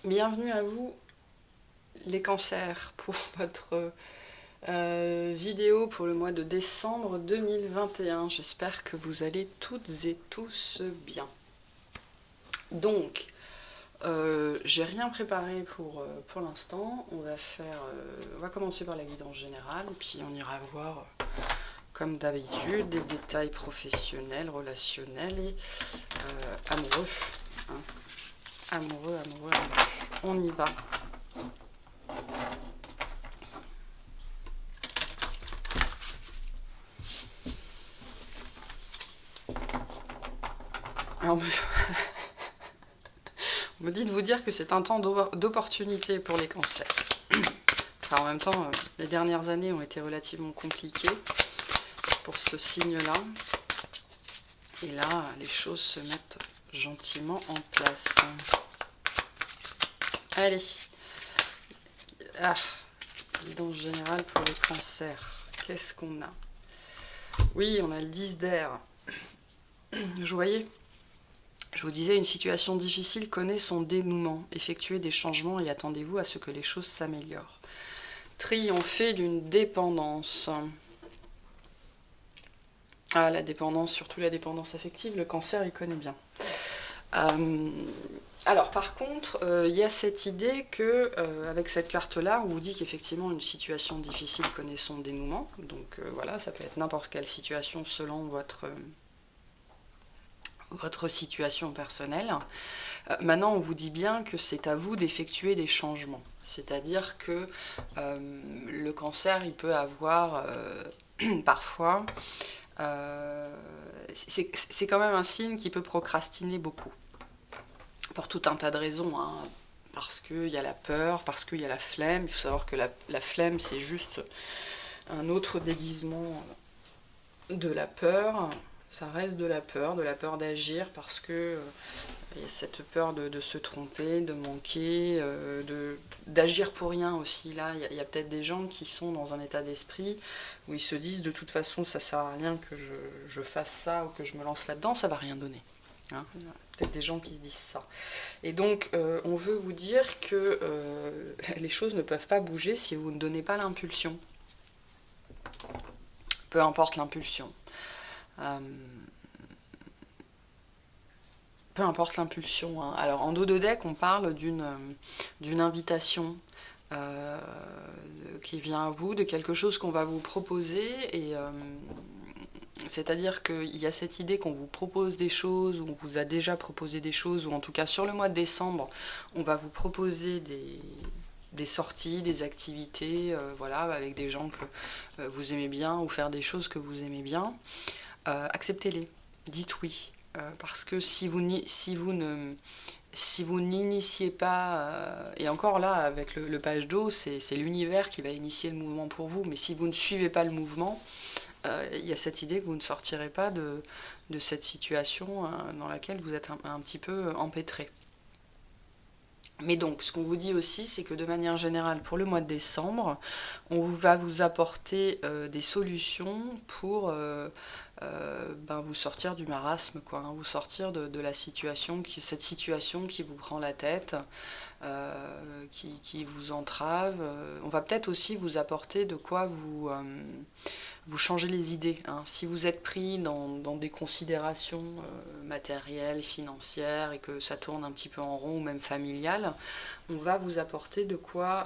Bienvenue à vous les cancers pour votre vidéo pour le mois de décembre 2021. J'espère que vous allez toutes et tous bien. Donc, j'ai rien préparé pour l'instant. On va commencer par la guidance générale, puis on ira voir, comme d'habitude, des détails professionnels, relationnels et amoureux. Hein. Amoureux. On y va. Alors, on me dit de vous dire que c'est un temps d'opportunité pour les cancers. Enfin, en même temps, les dernières années ont été relativement compliquées pour ce signe-là. Et là, les choses se mettent gentiment en place. Allez. Ah, guidance générale pour les cancers. Qu'est-ce qu'on a? Oui, on a le 10 d'air. Je voyais. Je vous disais, une situation difficile connaît son dénouement. Effectuez des changements et attendez-vous à ce que les choses s'améliorent. Triompher d'une dépendance. Ah, la dépendance, surtout la dépendance affective, le cancer, il connaît bien. Alors, par contre, il y a cette idée que, avec cette carte-là, on vous dit qu'effectivement, une situation difficile connaît son dénouement. Donc, voilà, ça peut être n'importe quelle situation selon votre situation personnelle. Maintenant, on vous dit bien que c'est à vous d'effectuer des changements. C'est-à-dire que le cancer, il peut avoir parfois... c'est quand même un signe qui peut procrastiner beaucoup. Pour tout un tas de raisons. Hein. Parce qu'il y a la peur, parce qu'il y a la flemme. Il faut savoir que la flemme, c'est juste un autre déguisement de la peur. Ça reste de la peur d'agir parce que il y a cette peur de se tromper, de manquer, d'agir pour rien aussi. Là, il y a peut-être des gens qui sont dans un état d'esprit où ils se disent de toute façon ça sert à rien que je fasse ça ou que je me lance là-dedans, ça va rien donner. Hein, il y a peut-être des gens qui se disent ça. Et donc, on veut vous dire que les choses ne peuvent pas bouger si vous ne donnez pas l'impulsion. Peu importe l'impulsion. Peu importe l'impulsion. Hein. Alors, en dos de deck, on parle d'une invitation qui vient à vous, de quelque chose qu'on va vous proposer. Et c'est-à-dire qu'il y a cette idée qu'on vous propose des choses, ou on vous a déjà proposé des choses, ou en tout cas sur le mois de décembre, on va vous proposer des sorties, des activités, voilà, avec des gens que vous aimez bien, ou faire des choses que vous aimez bien. Acceptez-les, dites oui. Parce que si vous n'initiez pas, et encore là, avec le page d'eau, c'est l'univers qui va initier le mouvement pour vous, mais si vous ne suivez pas le mouvement, il y a cette idée que vous ne sortirez pas de cette situation dans laquelle vous êtes un petit peu empêtré. Mais donc, ce qu'on vous dit aussi, c'est que de manière générale, pour le mois de décembre, on va vous apporter des solutions pour vous sortir du marasme, quoi, hein, vous sortir de la situation, cette situation qui vous prend la tête, qui vous entrave. On va peut-être aussi vous apporter de quoi vous changez les idées. Hein. Si vous êtes pris dans des considérations matérielles, financières, et que ça tourne un petit peu en rond, ou même familiales, on va vous apporter de quoi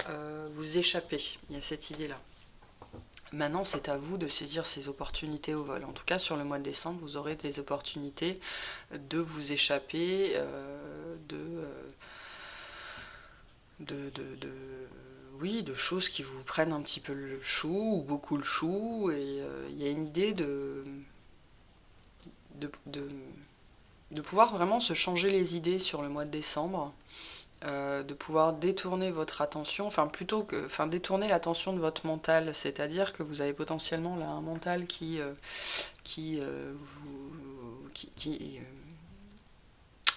vous échapper. Il y a cette idée-là. Maintenant, c'est à vous de saisir ces opportunités au vol. En tout cas, sur le mois de décembre, vous aurez des opportunités de vous échapper oui, de choses qui vous prennent un petit peu le chou, ou beaucoup le chou, et il y a une idée de, de, de pouvoir vraiment se changer les idées sur le mois de décembre, de pouvoir détourner votre attention, détourner l'attention de votre mental, c'est-à-dire que vous avez potentiellement là un mental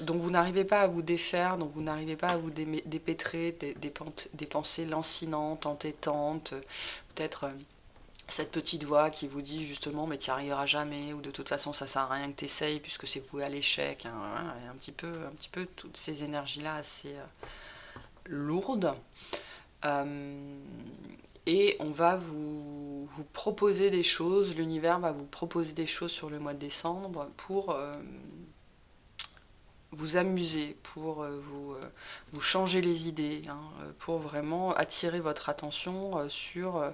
dont vous n'arrivez pas à vous défaire, dont vous n'arrivez pas à vous dépêtrer des pensées lancinantes, entêtantes, peut-être cette petite voix qui vous dit justement mais tu n'y arriveras jamais, ou de toute façon ça sert à rien que tu essayes puisque c'est voué à l'échec. Hein, voilà, un petit peu toutes ces énergies là assez lourde. Et on va vous proposer des choses, l'univers va vous proposer des choses sur le mois de décembre pour vous amuser, pour vous changer les idées, hein, pour vraiment attirer votre attention sur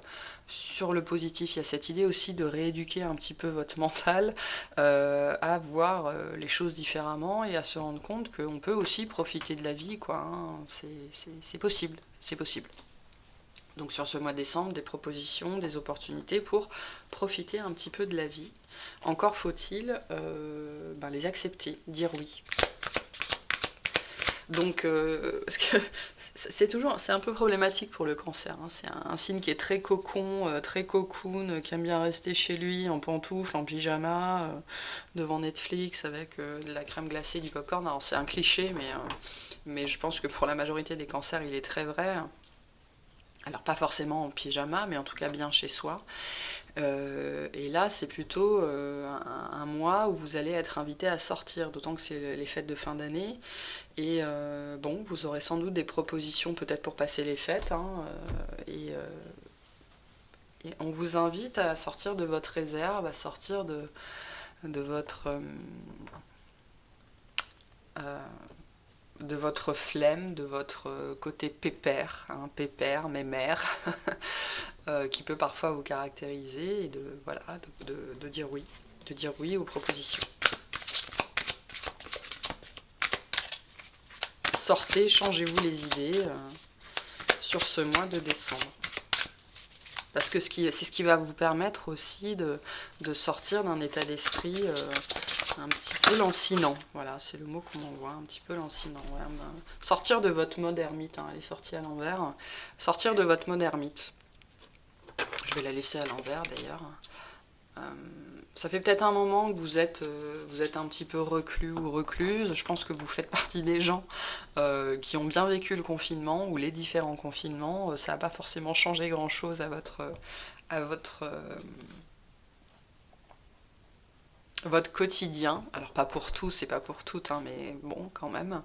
le positif. Il y a cette idée aussi de rééduquer un petit peu votre mental à voir les choses différemment et à se rendre compte qu'on peut aussi profiter de la vie, quoi, hein. C'est possible, c'est possible. Donc sur ce mois de décembre, des propositions, des opportunités pour profiter un petit peu de la vie. Encore faut-il les accepter, dire oui. Donc, parce que c'est un peu problématique pour le cancer, hein. C'est un signe qui est très cocon, très cocoon, qui aime bien rester chez lui en pantoufles, en pyjama, devant Netflix avec de la crème glacée, du popcorn. Alors c'est un cliché, mais je pense que pour la majorité des cancers, il est très vrai. Alors pas forcément en pyjama, mais en tout cas bien chez soi. Et là, c'est plutôt un mois où vous allez être invité à sortir, d'autant que c'est les fêtes de fin d'année. Et vous aurez sans doute des propositions peut-être pour passer les fêtes, hein, et on vous invite à sortir de votre réserve, à sortir de votre flemme, de votre côté pépère, hein, pépère, mémère, qui peut parfois vous caractériser, et de dire oui aux propositions. Sortez, changez-vous les idées sur ce mois de décembre. Parce que c'est ce qui va vous permettre aussi de sortir d'un état d'esprit un petit peu lancinant. Voilà, c'est le mot qu'on envoie, un petit peu lancinant. Ouais, sortir de votre mode ermite, hein, elle est sortie à l'envers. Sortir de votre mode ermite. Je vais la laisser à l'envers d'ailleurs. Ça fait peut-être un moment que vous êtes un petit peu reclus ou recluse. Je pense que vous faites partie des gens qui ont bien vécu le confinement ou les différents confinements. Ça n'a pas forcément changé grand-chose à votre quotidien. Alors pas pour tous et pas pour toutes, hein, mais bon, quand même.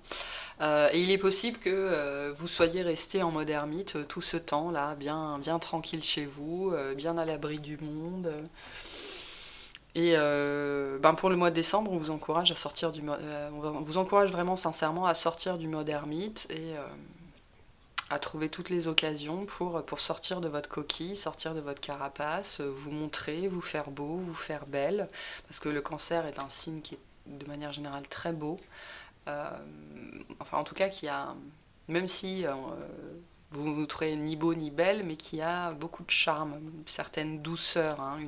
Et il est possible que vous soyez resté en mode ermite tout ce temps-là, bien, bien tranquille chez vous, bien à l'abri du monde. Et pour le mois de décembre, on vous encourage à sortir on vous encourage vraiment sincèrement à sortir du mode ermite et à trouver toutes les occasions pour sortir de votre coquille, sortir de votre carapace, vous montrer, vous faire beau, vous faire belle, parce que le cancer est un signe qui est de manière générale très beau. En tout cas, même si vous ne trouvez ni beau ni belle, mais qui a beaucoup de charme, une certaine douceur, hein,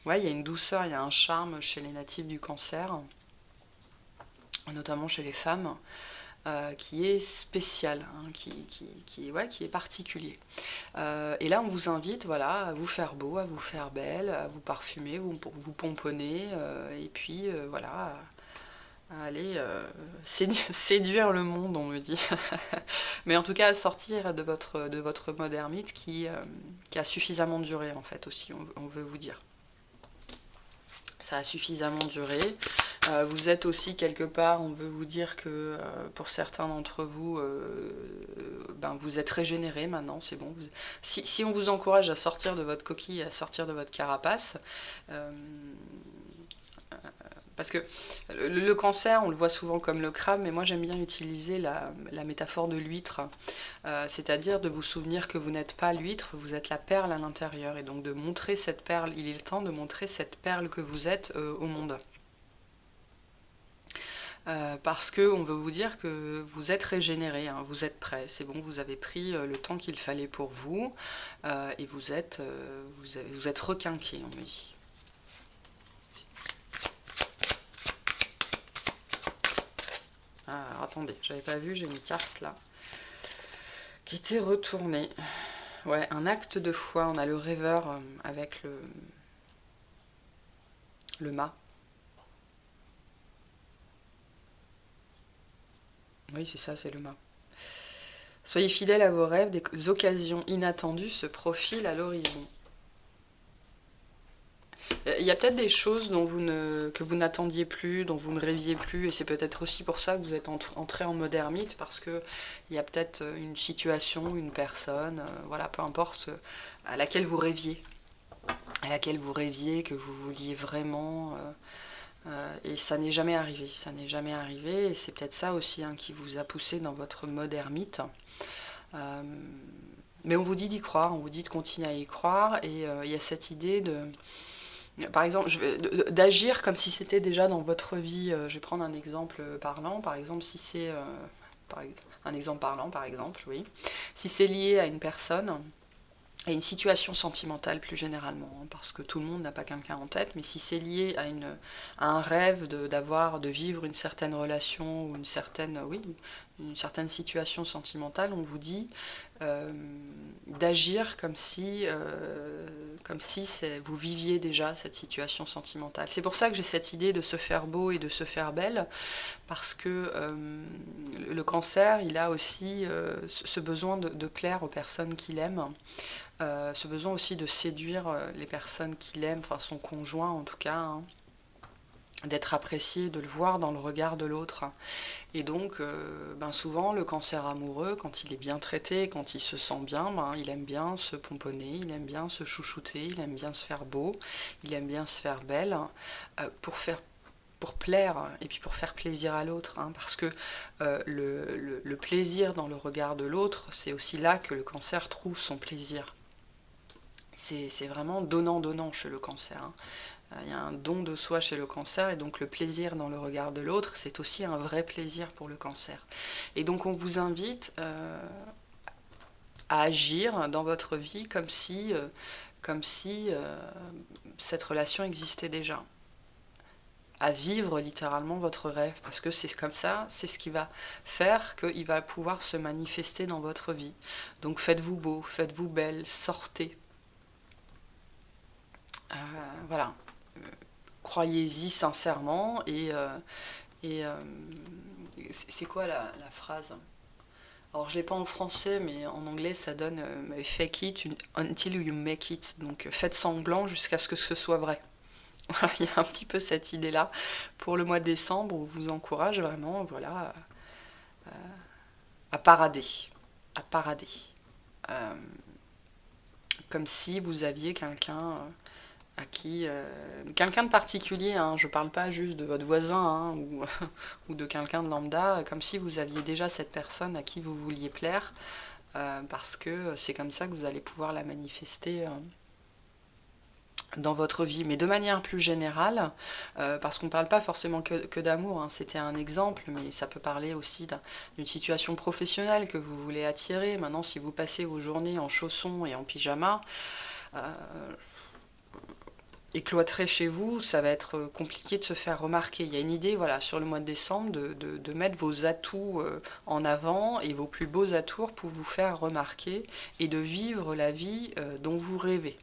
il y a une douceur, il y a un charme chez les natifs du cancer, notamment chez les femmes, qui est spécial, hein, qui est particulier. Et là, on vous invite à vous faire beau, à vous faire belle, à vous parfumer, vous pomponner, et puis à aller séduire le monde, on me dit. Mais en tout cas, à sortir de votre mode ermite qui a suffisamment duré, en fait, aussi, on veut vous dire. Ça a suffisamment duré. Vous êtes aussi quelque part, on veut vous dire que pour certains d'entre vous, vous êtes régénérés maintenant, c'est bon. Si on vous encourage à sortir de votre coquille, à sortir de votre carapace, parce que le cancer, on le voit souvent comme le crabe, mais moi j'aime bien utiliser la métaphore de l'huître, c'est-à-dire de vous souvenir que vous n'êtes pas l'huître, vous êtes la perle à l'intérieur, et donc de montrer cette perle, il est le temps de montrer cette perle que vous êtes au monde. Parce qu'on veut vous dire que vous êtes régénéré, hein, vous êtes prêt, c'est bon, vous avez pris le temps qu'il fallait pour vous, et vous êtes requinqué, on me dit. Ah, alors attendez, j'avais pas vu, j'ai une carte là qui était retournée. Ouais, un acte de foi, on a le rêveur avec le mât. Oui, c'est ça, c'est le mât. Soyez fidèles à vos rêves, des occasions inattendues se profilent à l'horizon. Il y a peut-être des choses que vous n'attendiez plus, dont vous ne rêviez plus, et c'est peut-être aussi pour ça que vous êtes entré en mode ermite, parce qu'il y a peut-être une situation, une personne, voilà, peu importe, à laquelle vous rêviez. À laquelle vous rêviez, que vous vouliez vraiment, et ça n'est jamais arrivé. Ça n'est jamais arrivé, et c'est peut-être ça aussi hein, qui vous a poussé dans votre mode ermite. Mais on vous dit d'y croire, on vous dit de continuer à y croire, et il y a cette idée de... Par exemple, d'agir comme si c'était déjà dans votre vie. Je vais prendre un exemple parlant. Par exemple, si c'est... un exemple parlant, par exemple, oui. Si c'est lié à une personne, à une situation sentimentale plus généralement, hein, parce que tout le monde n'a pas quelqu'un en tête, mais si c'est lié à un rêve de vivre une certaine relation ou une certaine situation sentimentale, on vous dit d'agir comme si vous viviez déjà cette situation sentimentale. C'est pour ça que j'ai cette idée de se faire beau et de se faire belle, parce que le cancer, il a aussi ce besoin de plaire aux personnes qu'il aime, ce besoin aussi de séduire les personnes qu'il aime, enfin son conjoint en tout cas, hein, d'être apprécié, de le voir dans le regard de l'autre. Et donc, souvent, le cancer amoureux, quand il est bien traité, quand il se sent bien, il aime bien se pomponner, il aime bien se chouchouter, il aime bien se faire beau, il aime bien se faire belle, pour plaire et puis pour faire plaisir à l'autre, hein, parce que le plaisir dans le regard de l'autre, c'est aussi là que le cancer trouve son plaisir. C'est vraiment donnant-donnant chez le cancer. Hein. Il y a un don de soi chez le cancer, et donc le plaisir dans le regard de l'autre, c'est aussi un vrai plaisir pour le cancer. Et donc on vous invite à agir dans votre vie comme si cette relation existait déjà. À vivre littéralement votre rêve, parce que c'est comme ça, c'est ce qui va faire qu'il va pouvoir se manifester dans votre vie. Donc faites-vous beau, faites-vous belle, sortez. Voilà. Croyez-y sincèrement, et c'est quoi la phrase? Alors je l'ai pas en français, mais en anglais ça donne fake it until you make it. Donc faites semblant jusqu'à ce que ce soit vrai. Voilà, il y a un petit peu cette idée-là pour le mois de décembre, où je vous encourage vraiment, voilà, à parader, à parader. Comme si vous aviez quelqu'un à qui... quelqu'un de particulier, hein, je parle pas juste de votre voisin hein, ou de quelqu'un de lambda, comme si vous aviez déjà cette personne à qui vous vouliez plaire, parce que c'est comme ça que vous allez pouvoir la manifester dans votre vie, mais de manière plus générale, parce qu'on ne parle pas forcément que d'amour, hein, c'était un exemple, mais ça peut parler aussi d'une situation professionnelle que vous voulez attirer. Maintenant, si vous passez vos journées en chaussons et en pyjama, et cloîtré chez vous, ça va être compliqué de se faire remarquer. Il y a une idée, voilà, sur le mois de décembre, de mettre vos atouts en avant, et vos plus beaux atouts pour vous faire remarquer, et de vivre la vie dont vous rêvez.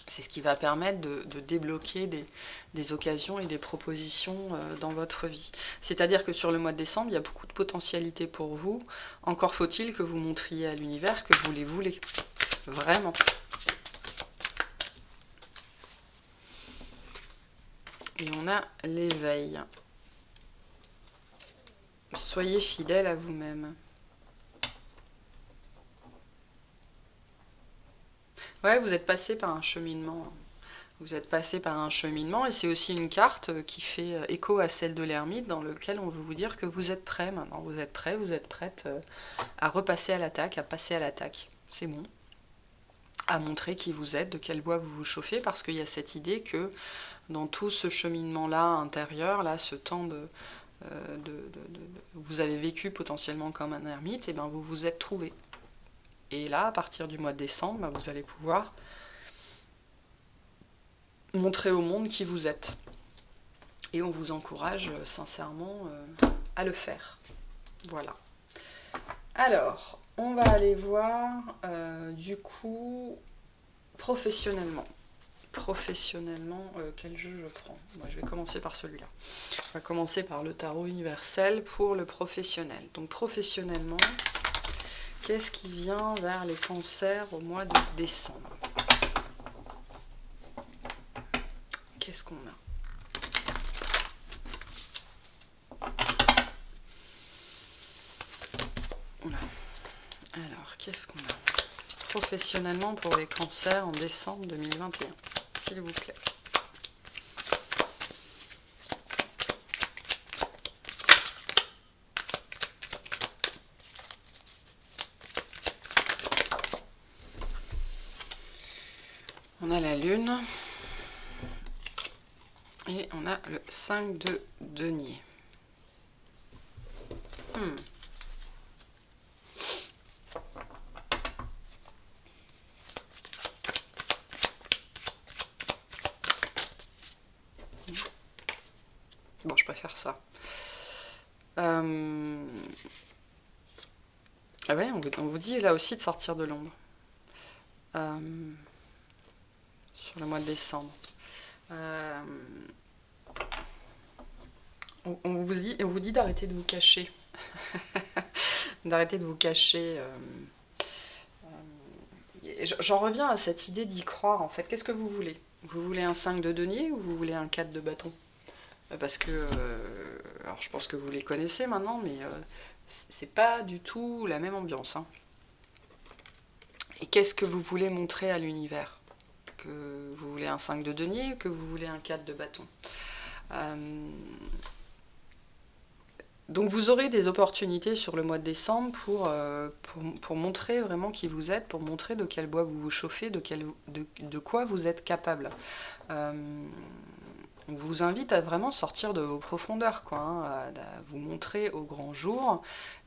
C'est ce qui va permettre de débloquer des occasions et des propositions dans votre vie. C'est-à-dire que sur le mois de décembre, il y a beaucoup de potentialités pour vous. Encore faut-il que vous montriez à l'univers que vous les voulez. Vraiment. Et on a l'éveil. Soyez fidèle à vous-même. Ouais, vous êtes passé par un cheminement. Vous êtes passé par un cheminement, et c'est aussi une carte qui fait écho à celle de l'ermite, dans lequel on veut vous dire que vous êtes prêt maintenant. Vous êtes prêt, vous êtes prête à repasser à l'attaque, à passer à l'attaque. C'est bon. À montrer qui vous êtes, de quel bois vous vous chauffez, parce qu'il y a cette idée que dans tout ce cheminement-là intérieur, là, ce temps vous avez vécu potentiellement comme un ermite, et bien vous vous êtes trouvé. Et là, à partir du mois de décembre, vous allez pouvoir montrer au monde qui vous êtes. Et on vous encourage sincèrement à le faire. Voilà. Alors, on va aller voir du coup professionnellement. Professionnellement, quel jeu je prends? Moi, je vais commencer par celui-là. On va commencer par le tarot universel pour le professionnel. Donc professionnellement, qu'est-ce qui vient vers les cancers au mois de décembre? qu'est-ce qu'on a? Oula. Alors, qu'est-ce qu'on a? Professionnellement pour les cancers en décembre 2021, s'il vous plaît. On a la lune et on a le 5 de denier. Bon, je préfère ça. Ah ouais, on vous dit là aussi de sortir de l'ombre. Sur le mois de décembre. On vous dit d'arrêter de vous cacher. D'arrêter de vous cacher. J'en reviens à cette idée d'y croire en fait. Qu'est-ce que vous voulez? Vous voulez un 5 de denier ou vous voulez un 4 de bâton? Parce que, alors je pense que vous les connaissez maintenant, mais c'est pas du tout la même ambiance. Hein. Et qu'est-ce que vous voulez montrer à l'univers? Que vous voulez un 5 de denier ou que vous voulez un 4 de bâton? Donc vous aurez des opportunités sur le mois de décembre pour montrer vraiment qui vous êtes, pour montrer de quel bois vous vous chauffez, de quoi vous êtes capable. On vous invite à vraiment sortir de vos profondeurs, quoi, hein, à vous montrer au grand jour.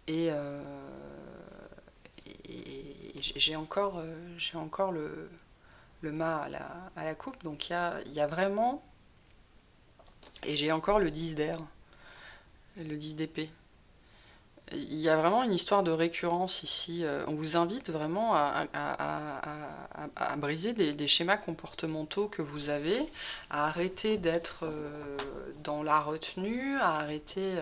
Et j'ai encore le mât à la coupe, donc il y a vraiment... Et j'ai encore le 10 d'air, le 10 d'épée. Il y a vraiment une histoire de récurrence ici. On vous invite vraiment à briser des schémas comportementaux que vous avez, à arrêter d'être dans la retenue, à arrêter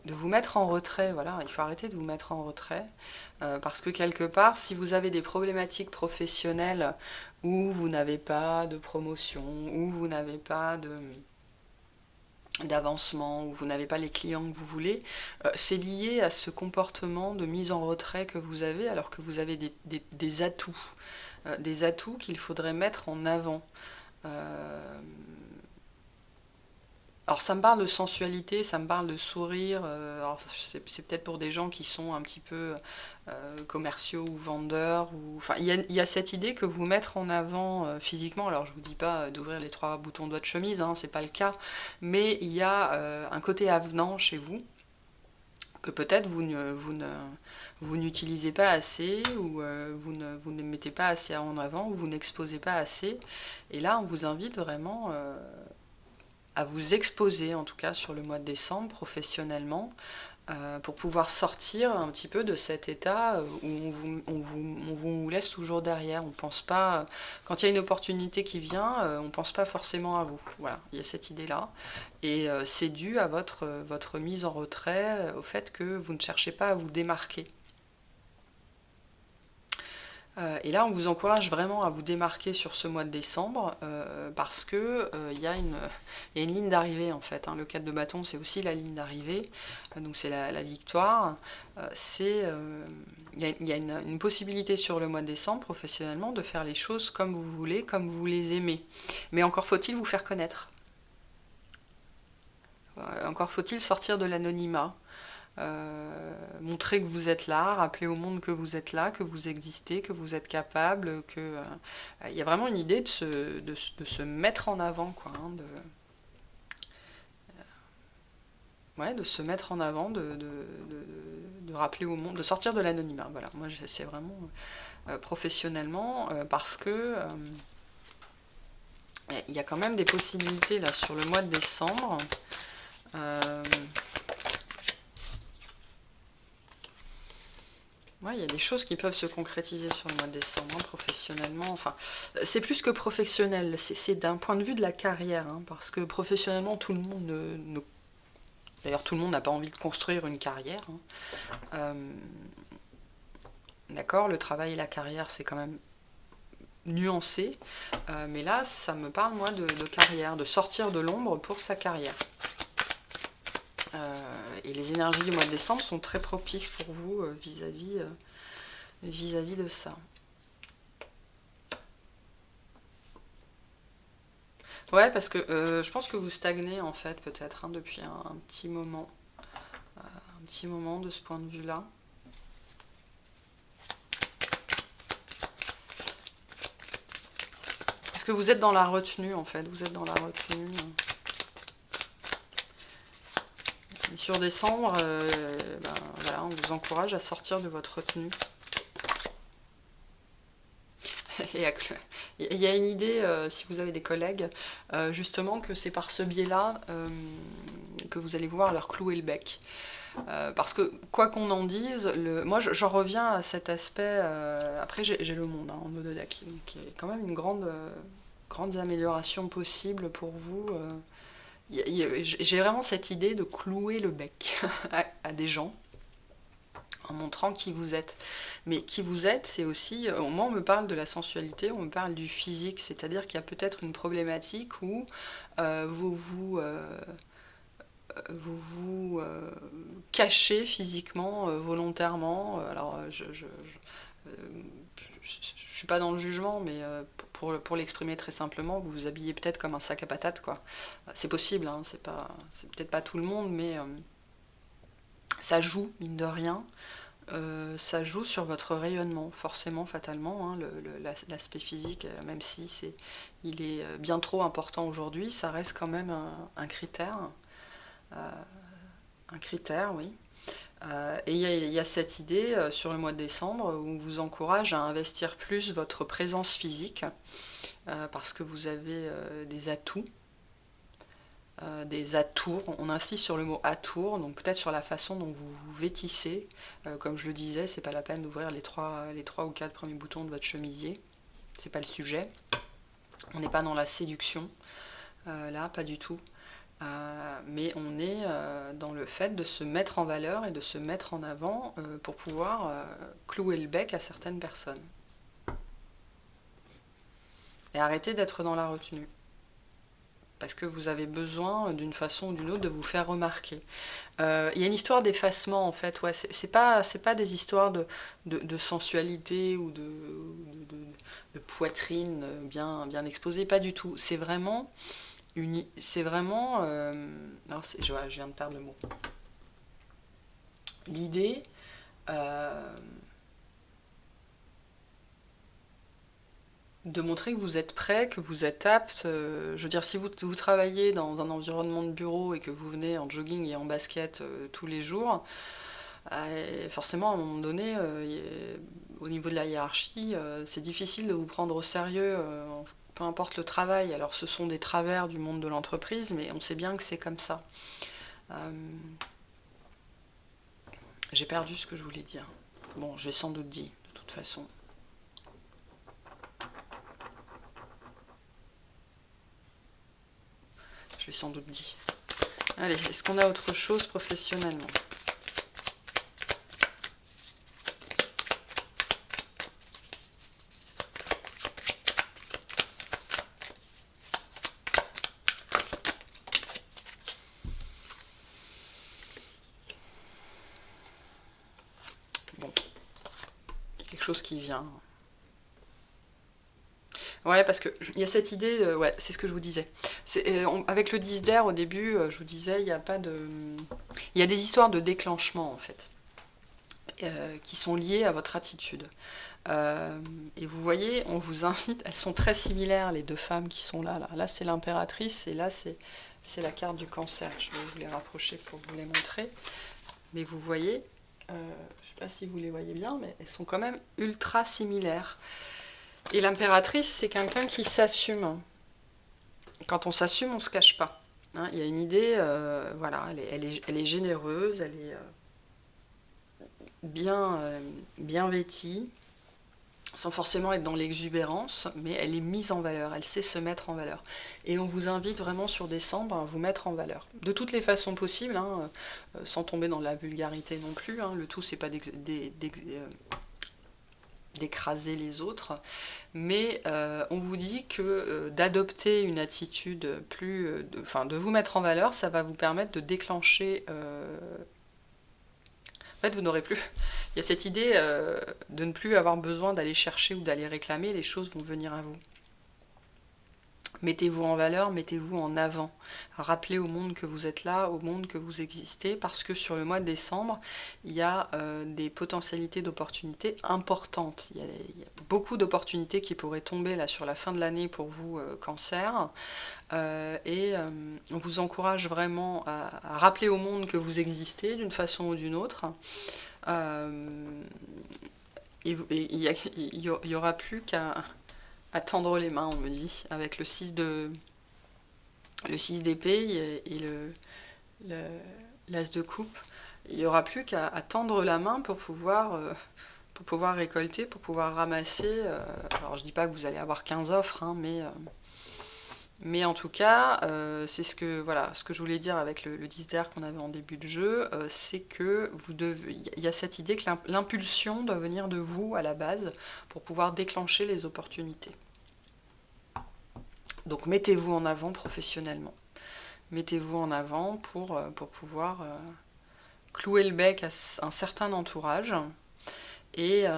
de vous mettre en retrait. Voilà, il faut arrêter de vous mettre en retrait. Parce que quelque part, si vous avez des problématiques professionnelles où vous n'avez pas de promotion, où vous n'avez pas d'avancement, où vous n'avez pas les clients que vous voulez, c'est lié à ce comportement de mise en retrait que vous avez, alors que vous avez des atouts qu'il faudrait mettre en avant. Alors ça me parle de sensualité, ça me parle de sourire, alors c'est peut-être pour des gens qui sont un petit peu commerciaux ou vendeurs, enfin il y a cette idée que vous mettre en avant physiquement, alors je vous dis pas d'ouvrir les 3 boutons de votre chemise, hein, c'est pas le cas, mais il y a un côté avenant chez vous, que peut-être vous n'utilisez pas assez, ou vous ne mettez pas assez en avant, ou vous n'exposez pas assez, et là on vous invite vraiment... à vous exposer en tout cas sur le mois de décembre professionnellement pour pouvoir sortir un petit peu de cet état où on vous laisse toujours derrière. On pense pas, quand il y a une opportunité qui vient, on pense pas forcément à vous. Voilà, il y a cette idée-là. Et c'est dû à votre mise en retrait, au fait que vous ne cherchez pas à vous démarquer. Et là, on vous encourage vraiment à vous démarquer sur ce mois de décembre parce que il y a une ligne d'arrivée en fait. Hein. Le 4 de bâton, c'est aussi la ligne d'arrivée, donc c'est la victoire. Il y a une possibilité sur le mois de décembre, professionnellement, de faire les choses comme vous voulez, comme vous les aimez. Mais encore faut-il vous faire connaître. Encore faut-il sortir de l'anonymat. Montrer que vous êtes là, rappeler au monde que vous êtes là, que vous existez, que vous êtes capable, que il y a vraiment une idée de se mettre en avant, quoi, hein, de se mettre en avant, de rappeler au monde, de sortir de l'anonymat. Voilà, moi c'est vraiment professionnellement parce que il y a quand même des possibilités là sur le mois de décembre. Ouais, il y a des choses qui peuvent se concrétiser sur le mois de décembre, hein, professionnellement. Enfin, c'est plus que professionnel, c'est d'un point de vue de la carrière, hein, parce que professionnellement, tout le monde d'ailleurs, tout le monde n'a pas envie de construire une carrière. Hein. D'accord, le travail et la carrière, c'est quand même nuancé. Mais là, ça me parle, moi, de carrière, de sortir de l'ombre pour sa carrière. Et les énergies du mois de décembre sont très propices pour vous vis-à-vis de ça. Ouais, parce que je pense que vous stagnez en fait peut-être depuis un petit moment. Un petit moment de ce point de vue-là. Parce que vous êtes dans la retenue en fait, vous êtes dans la retenue. Et sur décembre, voilà, on vous encourage à sortir de votre retenue. Il y a une idée, si vous avez des collègues, justement que c'est par ce biais-là que vous allez pouvoir leur clouer le bec. Parce que, quoi qu'on en dise, moi j'en reviens à cet aspect. Après, j'ai le monde en mode deck, qui est quand même une grande amélioration possible pour vous. J'ai vraiment cette idée de clouer le bec à des gens en montrant qui vous êtes. Mais qui vous êtes, c'est aussi... moi, on me parle de la sensualité, on me parle du physique, c'est-à-dire qu'il y a peut-être une problématique où vous cachez physiquement, volontairement. Alors, je suis pas dans le jugement, mais pour l'exprimer très simplement, vous vous habillez peut-être comme un sac à patates, quoi. C'est possible, hein, c'est peut-être pas tout le monde, mais ça joue, mine de rien. Ça joue sur votre rayonnement, forcément, fatalement, hein, l'aspect physique, même si il est bien trop important aujourd'hui, ça reste quand même un critère. Un critère, oui. Et il y a cette idée sur le mois de décembre où on vous encourage à investir plus votre présence physique parce que vous avez des atouts. Des atours, on insiste sur le mot atour, donc peut-être sur la façon dont vous vous vêtissez. Comme je le disais, c'est pas la peine d'ouvrir les trois ou quatre premiers boutons de votre chemisier, c'est pas le sujet. On n'est pas dans la séduction, là, pas du tout. Mais on est dans le fait de se mettre en valeur et de se mettre en avant pour pouvoir clouer le bec à certaines personnes. Et arrêter d'être dans la retenue. Parce que vous avez besoin, d'une façon ou d'une autre, de vous faire remarquer. Il y a une histoire d'effacement, en fait. Ouais, c'est pas des histoires de sensualité ou de poitrine bien exposée, pas du tout. C'est vraiment... alors je viens de perdre le mot. L'idée... de montrer que vous êtes prêt, que vous êtes apte. Je veux dire, si vous travaillez dans un environnement de bureau et que vous venez en jogging et en basket tous les jours, forcément, à un moment donné, au niveau de la hiérarchie, c'est difficile de vous prendre au sérieux, peu importe le travail. Alors, ce sont des travers du monde de l'entreprise, mais on sait bien que c'est comme ça. J'ai perdu ce que je voulais dire. Bon, j'ai sans doute dit, de toute façon. Je l'ai sans doute dit. Allez, est-ce qu'on a autre chose professionnellement ? Bon, il y a quelque chose qui vient. Ouais, parce qu'il y a cette idée, ouais, c'est ce que je vous disais. Avec le 10 d'air, au début, je vous disais, il y a pas de... Il y a des histoires de déclenchement, en fait, qui sont liées à votre attitude. Et vous voyez, on vous invite, elles sont très similaires, les deux femmes qui sont là. Là c'est l'impératrice, et là, c'est la carte du cancer. Je vais vous les rapprocher pour vous les montrer. Mais vous voyez, je ne sais pas si vous les voyez bien, mais elles sont quand même ultra similaires. Et l'impératrice, c'est quelqu'un qui s'assume. Quand on s'assume, on ne se cache pas. Hein, il y a une idée, voilà, elle est généreuse, elle est bien vêtie, sans forcément être dans l'exubérance, mais elle est mise en valeur, elle sait se mettre en valeur. Et on vous invite vraiment sur décembre à vous mettre en valeur. De toutes les façons possibles, hein, sans tomber dans la vulgarité non plus. Hein, le tout, c'est pas d'écraser les autres, mais on vous dit que d'adopter une attitude plus... de vous mettre en valeur, ça va vous permettre de déclencher... En fait, vous n'aurez plus... Il y a cette idée de ne plus avoir besoin d'aller chercher ou d'aller réclamer, les choses vont venir à vous. Mettez-vous en valeur, mettez-vous en avant. Rappelez au monde que vous êtes là, au monde que vous existez, parce que sur le mois de décembre, il y a des potentialités d'opportunités importantes. Il y a beaucoup d'opportunités qui pourraient tomber là sur la fin de l'année pour vous, Cancer. On vous encourage vraiment à rappeler au monde que vous existez d'une façon ou d'une autre. Il n'y aura plus qu'à tendre les mains, on me dit, avec le 6 d'épée et l'as de coupe. Il n'y aura plus qu'à tendre la main pour pouvoir récolter, pour pouvoir ramasser. Alors je dis pas que vous allez avoir 15 offres, hein, mais en tout cas, c'est ce que je voulais dire avec le 10 d'air qu'on avait en début de jeu, c'est que il y a cette idée que l'impulsion doit venir de vous à la base pour pouvoir déclencher les opportunités. Donc mettez-vous en avant professionnellement. Mettez-vous en avant pour pouvoir clouer le bec à un certain entourage et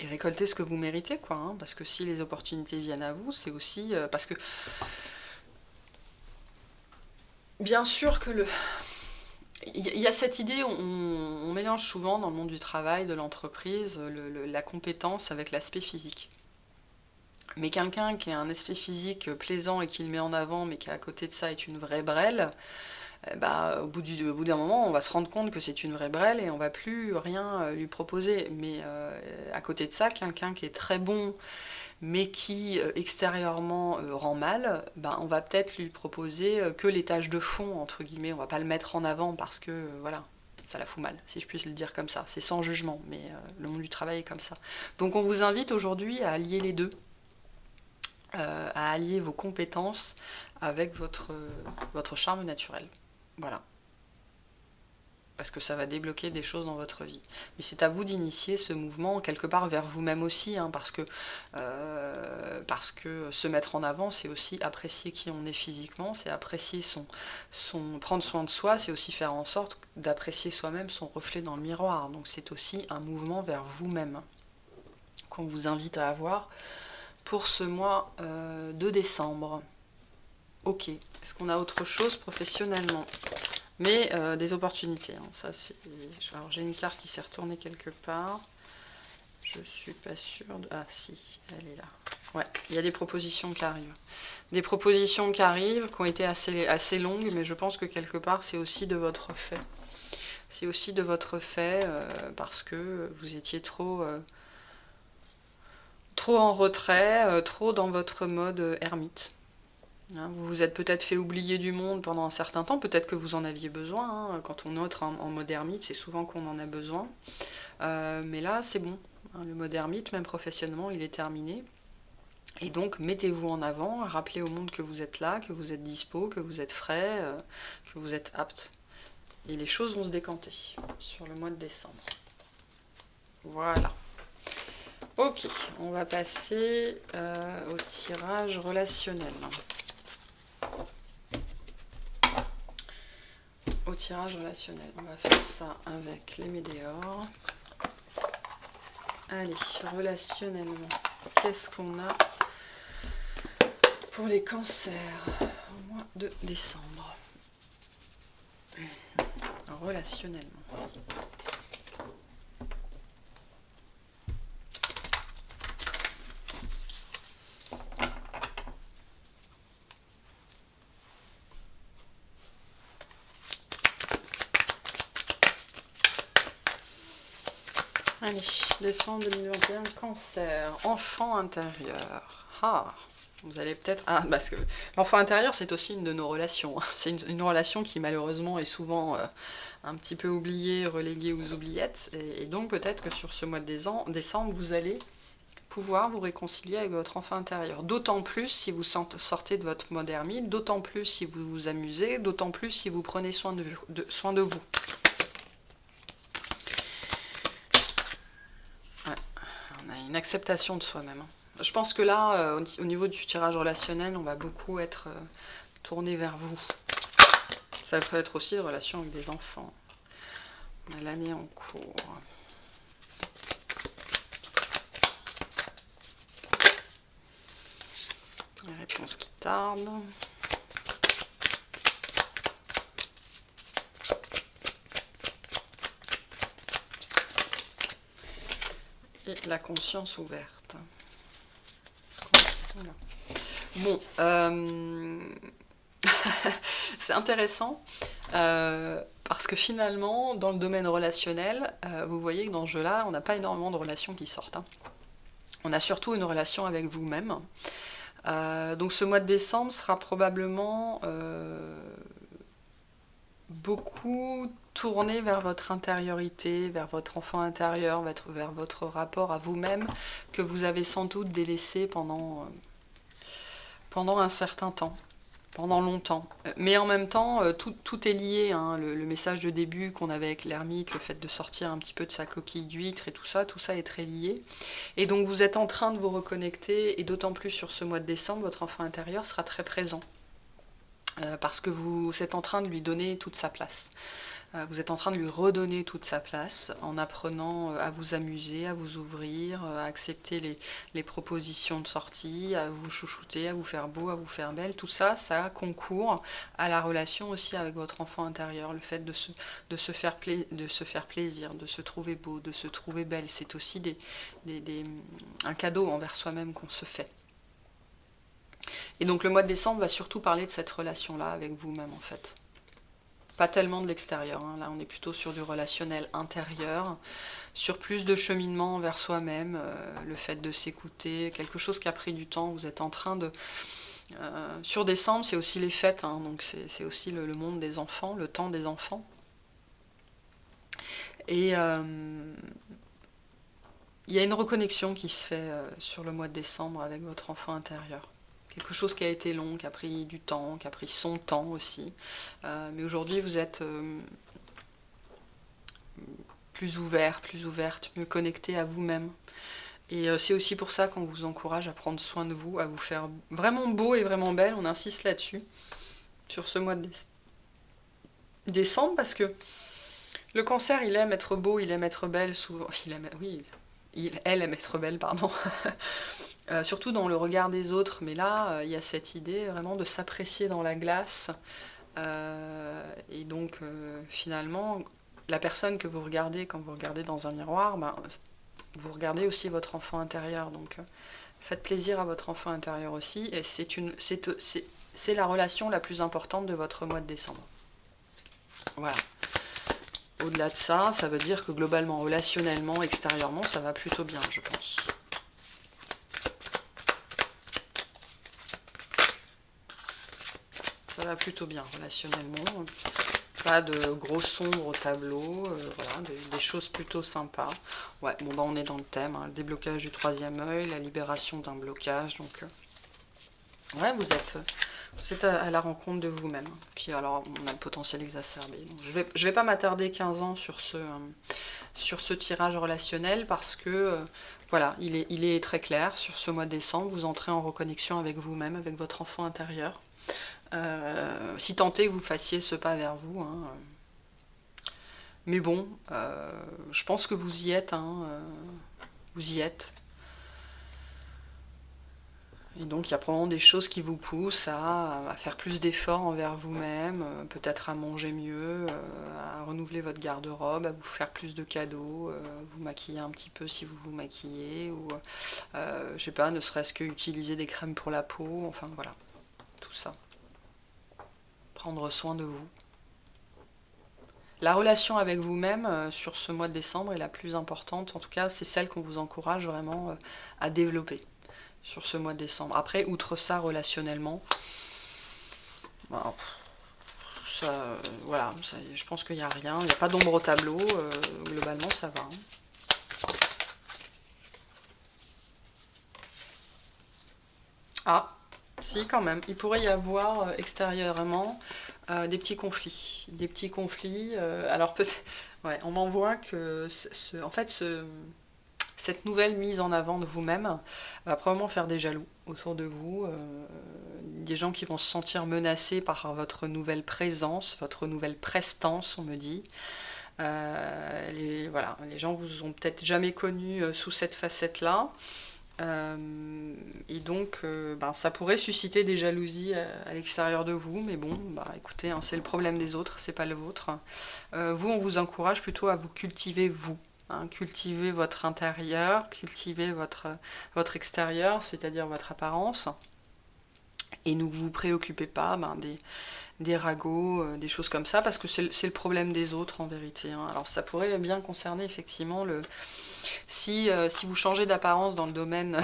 récolter ce que vous méritez, quoi. Hein, parce que si les opportunités viennent à vous, c'est aussi... parce que... Bien sûr que il y a cette idée, on mélange souvent dans le monde du travail, de l'entreprise, la compétence avec l'aspect physique. Mais quelqu'un qui a un aspect physique plaisant et qui le met en avant, mais qui à côté de ça est une vraie brêle, au bout d'un moment, on va se rendre compte que c'est une vraie brêle et on va plus rien lui proposer. Mais à côté de ça, quelqu'un qui est très bon, mais qui extérieurement rend mal, on va peut-être lui proposer que les tâches de fond, entre guillemets. On va pas le mettre en avant parce que, voilà, ça la fout mal, si je puis le dire comme ça. C'est sans jugement, mais le monde du travail est comme ça. Donc on vous invite aujourd'hui à allier les deux. À allier vos compétences avec votre charme naturel. Voilà. Parce que ça va débloquer des choses dans votre vie. Mais c'est à vous d'initier ce mouvement quelque part vers vous-même aussi, hein, parce que se mettre en avant, c'est aussi apprécier qui on est physiquement, c'est apprécier prendre soin de soi, c'est aussi faire en sorte d'apprécier soi-même son reflet dans le miroir. Donc c'est aussi un mouvement vers vous-même qu'on vous invite à avoir pour ce mois de décembre. Ok, est-ce qu'on a autre chose professionnellement? Mais des opportunités, hein. Ça, alors j'ai une carte qui s'est retournée quelque part. Je suis pas sûre de... Ah si, elle est là. Ouais, il y a des propositions qui arrivent. Des propositions qui arrivent, qui ont été assez longues, mais je pense que quelque part, c'est aussi de votre fait. C'est aussi de votre fait, parce que vous étiez trop en retrait, trop dans votre mode ermite. Hein, vous vous êtes peut-être fait oublier du monde pendant un certain temps, peut-être que vous en aviez besoin. Hein. Quand on entre en mode ermite, c'est souvent qu'on en a besoin. Mais là, c'est bon. Hein, le mode ermite, même professionnellement, il est terminé. Et donc, mettez-vous en avant, rappelez au monde que vous êtes là, que vous êtes dispo, que vous êtes frais, que vous êtes apte. Et les choses vont se décanter sur le mois de décembre. Voilà. Ok, on va passer au tirage relationnel. Au tirage relationnel, on va faire ça avec les météores. Allez, relationnellement, qu'est-ce qu'on a pour les cancers au mois de décembre? Relationnellement. Allez, décembre 2021, cancer, enfant intérieur. Ah, vous allez peut-être... Ah, parce que l'enfant intérieur, c'est aussi une de nos relations. C'est une relation qui, malheureusement, est souvent un petit peu oubliée, reléguée aux oubliettes. Et donc, peut-être que sur ce mois de décembre, vous allez pouvoir vous réconcilier avec votre enfant intérieur. D'autant plus si vous sortez de votre mode ermite, d'autant plus si vous vous amusez, d'autant plus si vous prenez soin de vous. une acceptation de soi-même. Je pense que là, au niveau du tirage relationnel, on va beaucoup être tourné vers vous. Ça peut être aussi des relations avec des enfants. On a l'année en cours. Les réponses qui tardent. Et la conscience ouverte. Voilà. Bon, c'est intéressant parce que finalement, dans le domaine relationnel, vous voyez que dans ce jeu-là, on n'a pas énormément de relations qui sortent. Hein. On a surtout une relation avec vous-même. Donc ce mois de décembre sera probablement beaucoup tourné vers votre intériorité, vers votre enfant intérieur, vers votre rapport à vous-même que vous avez sans doute délaissé pendant un certain temps, pendant longtemps. Mais en même temps, tout est lié. Hein. Le message de début qu'on avait avec l'ermite, le fait de sortir un petit peu de sa coquille d'huître et tout ça est très lié. Et donc vous êtes en train de vous reconnecter, et d'autant plus sur ce mois de décembre, votre enfant intérieur sera très présent. Parce que vous êtes en train de lui donner toute sa place. Vous êtes en train de lui redonner toute sa place en apprenant à vous amuser, à vous ouvrir, à accepter les propositions de sortie, à vous chouchouter, à vous faire beau, à vous faire belle. Tout ça, ça concourt à la relation aussi avec votre enfant intérieur. Le fait de se faire plaisir, de se trouver beau, de se trouver belle. C'est aussi un cadeau envers soi-même qu'on se fait. Et donc le mois de décembre va surtout parler de cette relation-là avec vous-même en fait. Pas tellement de l'extérieur, hein. Là on est plutôt sur du relationnel intérieur, sur plus de cheminement vers soi-même, le fait de s'écouter, quelque chose qui a pris du temps, vous êtes en train de... sur décembre c'est aussi les fêtes, hein, donc c'est aussi le monde des enfants, le temps des enfants. Et il y a une reconnexion qui se fait sur le mois de décembre avec votre enfant intérieur. Quelque chose qui a été long, qui a pris du temps, qui a pris son temps aussi. Mais aujourd'hui, vous êtes plus ouvert, plus ouverte, mieux connecté à vous-même. Et c'est aussi pour ça qu'on vous encourage à prendre soin de vous, à vous faire vraiment beau et vraiment belle. On insiste là-dessus, sur ce mois de décembre, parce que le cancer, il aime être beau, il aime être belle, souvent... elle aime être belle, pardon. Surtout dans le regard des autres, mais là, il y a cette idée vraiment de s'apprécier dans la glace. Et donc, finalement, la personne que vous regardez quand vous regardez dans un miroir, vous regardez aussi votre enfant intérieur. Donc, faites plaisir à votre enfant intérieur aussi. Et c'est la relation la plus importante de votre mois de décembre. Voilà. Au-delà de ça, ça veut dire que globalement, relationnellement, extérieurement, ça va plutôt bien, je pense. Ça va plutôt bien relationnellement, pas de gros sombres au tableau, voilà, des choses plutôt sympas. Ouais, bon on est dans le thème, hein, le déblocage du troisième œil, la libération d'un blocage, donc ouais, vous êtes à la rencontre de vous-même. Puis alors on a le potentiel exacerbé. Donc, je vais pas m'attarder 15 ans sur ce tirage relationnel parce que voilà, il est très clair. Sur ce mois de décembre, vous entrez en reconnexion avec vous-même, avec votre enfant intérieur. Si tant est que vous fassiez ce pas vers vous. Hein, mais bon, je pense que vous y êtes. Hein, vous y êtes. Et donc il y a probablement des choses qui vous poussent à faire plus d'efforts envers vous-même, peut-être à manger mieux, à renouveler votre garde-robe, à vous faire plus de cadeaux, vous maquiller un petit peu si vous vous maquillez, ou je sais pas, ne serait-ce que utiliser des crèmes pour la peau, enfin voilà, tout ça. Prendre soin de vous. La relation avec vous-même sur ce mois de décembre est la plus importante, en tout cas c'est celle qu'on vous encourage vraiment à développer sur ce mois de décembre. Après, outre ça, relationnellement, voilà, je pense qu'il n'y a rien, il n'y a pas d'ombre au tableau, globalement ça va. Hein. Ah, si quand même, il pourrait y avoir extérieurement des petits conflits. Alors peut-être, ouais, on m'envoie que en fait cette nouvelle mise en avant de vous-même va probablement faire des jaloux autour de vous, des gens qui vont se sentir menacés par votre nouvelle présence, votre nouvelle prestance, on me dit. Voilà, les gens vous ont peut-être jamais connu sous cette facette-là. Et donc, ça pourrait susciter des jalousies à l'extérieur de vous, mais bon, écoutez, hein, c'est le problème des autres, c'est pas le vôtre. Vous, on vous encourage plutôt à vous cultiver vous, hein, cultiver votre intérieur, cultiver votre extérieur, c'est-à-dire votre apparence, et ne vous préoccupez pas des ragots, des choses comme ça, parce que c'est le problème des autres en vérité, hein. Alors ça pourrait bien concerner effectivement si vous changez d'apparence dans le domaine,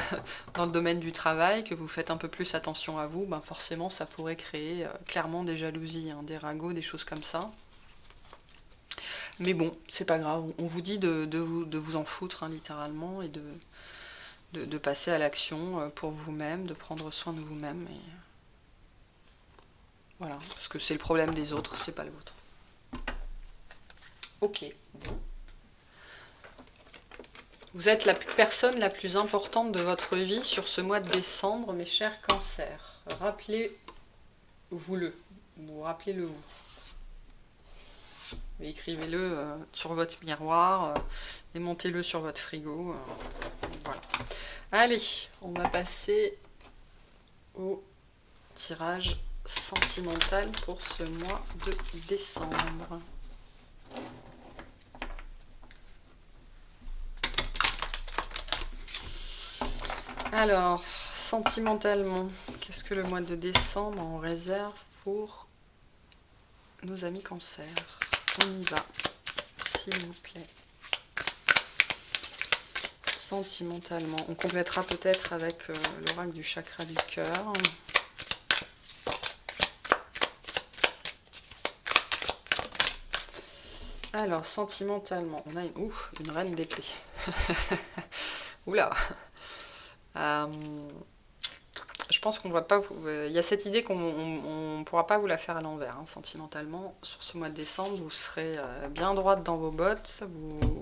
dans le domaine du travail, que vous faites un peu plus attention à vous, forcément ça pourrait créer clairement des jalousies, hein, des ragots, des choses comme ça. Mais bon, c'est pas grave, on vous dit de vous en foutre, hein, littéralement, et de passer à l'action pour vous-même, de prendre soin de vous-même. Et voilà, parce que c'est le problème des autres, c'est pas le vôtre. Ok, bon. Vous êtes la personne la plus importante de votre vie sur ce mois de décembre, mes chers cancers. Rappelez-vous-le, ou rappelez-le vous. Écrivez-le sur votre miroir, et montez-le sur votre frigo. Voilà. Allez, on va passer au tirage sentimental pour ce mois de décembre. Alors, sentimentalement, qu'est-ce que le mois de décembre en réserve pour nos amis cancer? On y va, s'il vous plaît. Sentimentalement, on complétera peut-être avec l'oracle du chakra du cœur. Alors, sentimentalement, on a une reine d'épée. Oula. Je pense qu'on va pas. Il y a cette idée qu'on ne pourra pas vous la faire à l'envers, hein, sentimentalement. Sur ce mois de décembre, vous serez bien droite dans vos bottes.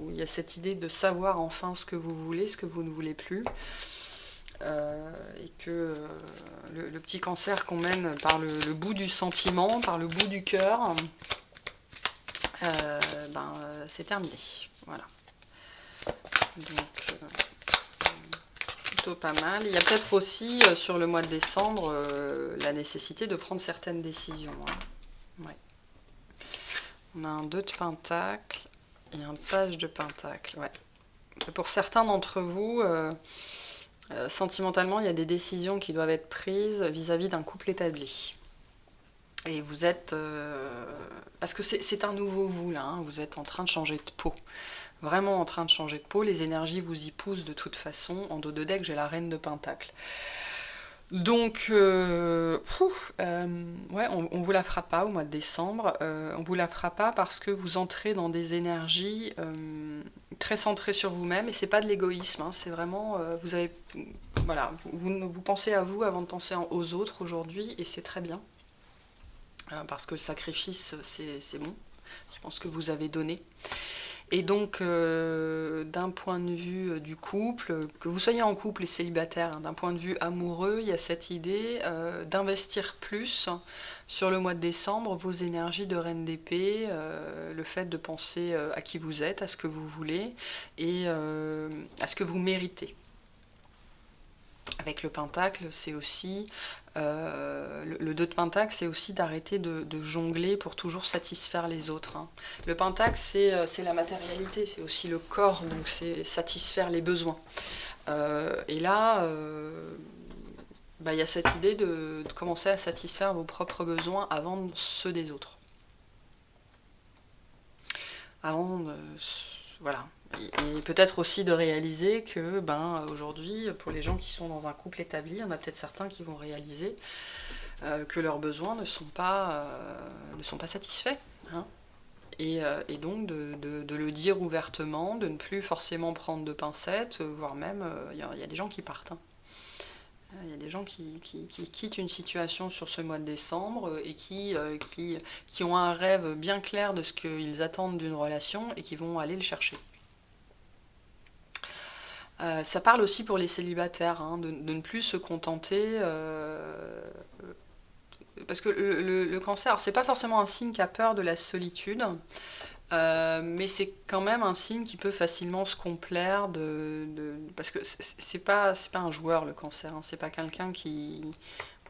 Il y a cette idée de savoir enfin ce que vous voulez, ce que vous ne voulez plus. Et que le petit cancer qu'on mène par le bout du sentiment, par le bout du cœur, c'est terminé. Voilà. Donc, plutôt pas mal. Il y a peut-être aussi, sur le mois de décembre, la nécessité de prendre certaines décisions. Hein. Ouais. On a un 2 de pentacle et un page de pentacle. Ouais. Pour certains d'entre vous, sentimentalement, il y a des décisions qui doivent être prises vis-à-vis d'un couple établi. Et vous êtes... parce que c'est un nouveau vous, là. Hein, vous êtes en train de changer de peau. Vraiment en train de changer de peau. Les énergies vous y poussent de toute façon. En dos de deck, j'ai la reine de pentacle. Donc, ouais, on vous la fera pas au mois de décembre. On vous la fera pas parce que vous entrez dans des énergies très centrées sur vous-même. Et c'est pas de l'égoïsme. Hein, c'est vraiment... vous avez... Voilà, vous pensez à vous avant de penser aux autres aujourd'hui. Et c'est très bien. Parce que le sacrifice, c'est bon. Je pense que vous avez donné. Et donc, d'un point de vue du couple, que vous soyez en couple et célibataire, hein, d'un point de vue amoureux, il y a cette idée d'investir plus sur le mois de décembre vos énergies de reine d'épée, le fait de penser à qui vous êtes, à ce que vous voulez et à ce que vous méritez. Avec le pentacle, c'est aussi... le 2 de pentacle, c'est aussi d'arrêter de jongler pour toujours satisfaire les autres. Hein. Le pentacle, c'est la matérialité, c'est aussi le corps, donc c'est satisfaire les besoins. Et là, y a cette idée de commencer à satisfaire vos propres besoins avant ceux des autres. Voilà. Et peut-être aussi de réaliser que aujourd'hui, pour les gens qui sont dans un couple établi, il y en a peut-être certains qui vont réaliser que leurs besoins ne sont pas satisfaits. Hein. Et donc de le dire ouvertement, de ne plus forcément prendre de pincettes, voire même, il y a des gens qui partent. Hein. Il y a des gens qui quittent une situation sur ce mois de décembre et qui ont un rêve bien clair de ce qu'ils attendent d'une relation et qui vont aller le chercher. Ça parle aussi pour les célibataires, hein, de ne plus se contenter, parce que le cancer, c'est pas forcément un signe qui a peur de la solitude, mais c'est quand même un signe qui peut facilement se complaire parce que c'est pas un joueur le cancer, hein, c'est pas quelqu'un qui,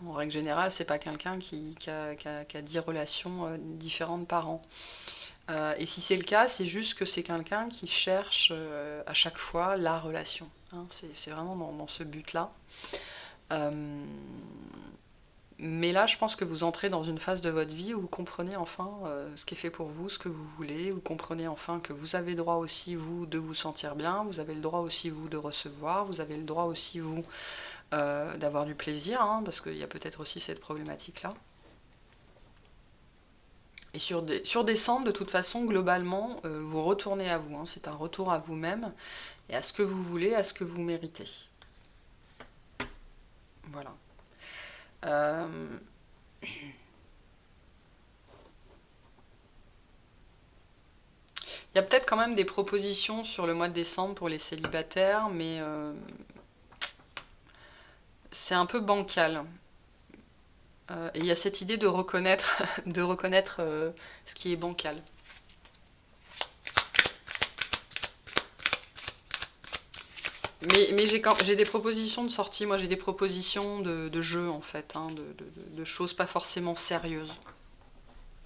en règle générale, c'est pas quelqu'un qui a 10 relations différentes par an. Et si c'est le cas, c'est juste que c'est quelqu'un qui cherche à chaque fois la relation, hein. C'est vraiment dans ce but-là. Euh, mais là, je pense que vous entrez dans une phase de votre vie où vous comprenez enfin ce qui est fait pour vous, ce que vous voulez. Vous comprenez enfin que vous avez le droit aussi, vous, de vous sentir bien. Vous avez le droit aussi, vous, de recevoir. Vous avez le droit aussi, vous, d'avoir du plaisir, hein, parce qu'il y a peut-être aussi cette problématique-là. Et sur décembre, de toute façon, globalement, vous retournez à vous, hein. C'est un retour à vous-même et à ce que vous voulez, à ce que vous méritez. Voilà. Euh, Il y a peut-être quand même des propositions sur le mois de décembre pour les célibataires, mais c'est un peu bancal. Et il y a cette idée de reconnaître, de reconnaître ce qui est bancal. Mais j'ai des propositions de sortie, moi j'ai des propositions de jeux en fait, hein, de choses pas forcément sérieuses.